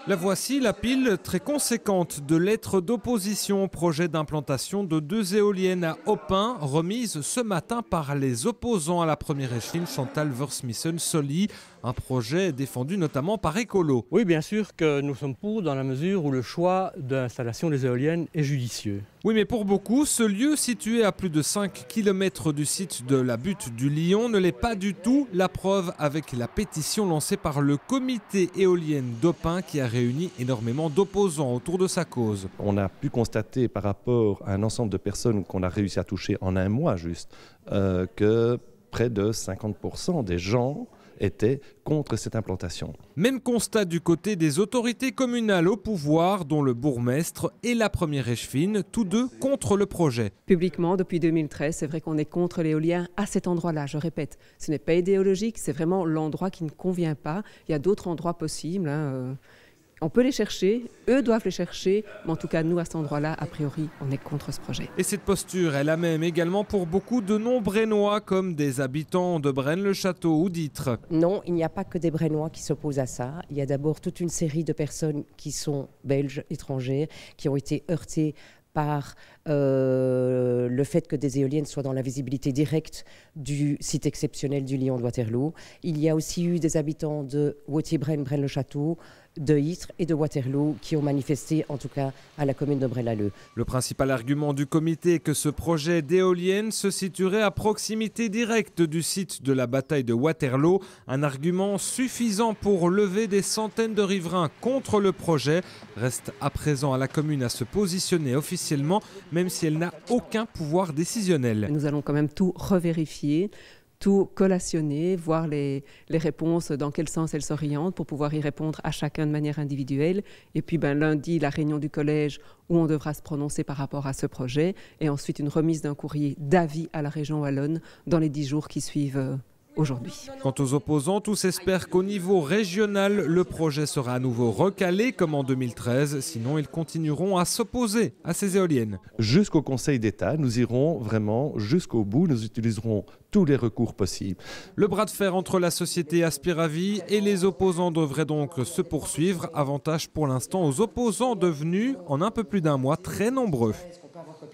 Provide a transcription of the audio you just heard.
La voici, la pile très conséquente de lettres d'opposition au projet d'implantation de 2 éoliennes à Opin, remise ce matin par les opposants à la première échine, Chantal Versmissen-Solly, un projet défendu notamment par Écolo. Oui, bien sûr que nous sommes pour dans la mesure où le choix d'installation des éoliennes est judicieux. Oui, mais pour beaucoup, ce lieu situé à plus de 5 km du site de la butte du Lion ne l'est pas du tout. La preuve avec la pétition lancée par le comité éolienne d'Opin qui a réuni énormément d'opposants autour de sa cause. On a pu constater par rapport à un ensemble de personnes qu'on a réussi à toucher en un mois juste, que près de 50% des gens étaient contre cette implantation. Même constat du côté des autorités communales au pouvoir, dont le bourgmestre et la première échevine, tous deux contre le projet. Publiquement, depuis 2013, c'est vrai qu'on est contre l'éolien à cet endroit-là, je répète. Ce n'est pas idéologique, c'est vraiment l'endroit qui ne convient pas. Il y a d'autres endroits possibles. On peut les chercher, eux doivent les chercher, mais en tout cas, nous, à cet endroit-là, a priori, on est contre ce projet. Et cette posture est la même également pour beaucoup de non-brennois, comme des habitants de Braine-le-Château ou d'Ytre. Non, il n'y a pas que des Brennois qui s'opposent à ça. Il y a d'abord toute une série de personnes qui sont belges, étrangères, qui ont été heurtées par le fait que des éoliennes soient dans la visibilité directe du site exceptionnel du Lion de Waterloo. Il y a aussi eu des habitants de Wautier-Braine, Braine-le-Château, de Ytre et de Waterloo qui ont manifesté, en tout cas à la commune de Braine-l'Alleud. Le principal argument du comité est que ce projet d'éolienne se situerait à proximité directe du site de la bataille de Waterloo, un argument suffisant pour lever des centaines de riverains contre le projet. Reste à présent à la commune à se positionner officiellement, même si elle n'a aucun pouvoir décisionnel. Nous allons quand même tout revérifier, tout collationner, voir les réponses, dans quel sens elles s'orientent pour pouvoir y répondre à chacun de manière individuelle. Et puis lundi, la réunion du collège où on devra se prononcer par rapport à ce projet et ensuite une remise d'un courrier d'avis à la région wallonne dans les 10 jours qui suivent aujourd'hui. Quant aux opposants, tous espèrent qu'au niveau régional, le projet sera à nouveau recalé comme en 2013. Sinon, ils continueront à s'opposer à ces éoliennes. Jusqu'au Conseil d'État, nous irons vraiment jusqu'au bout. Nous utiliserons tous les recours possibles. Le bras de fer entre la société Aspiravi et les opposants devrait donc se poursuivre. Avantage pour l'instant aux opposants devenus, en un peu plus d'un mois, très nombreux.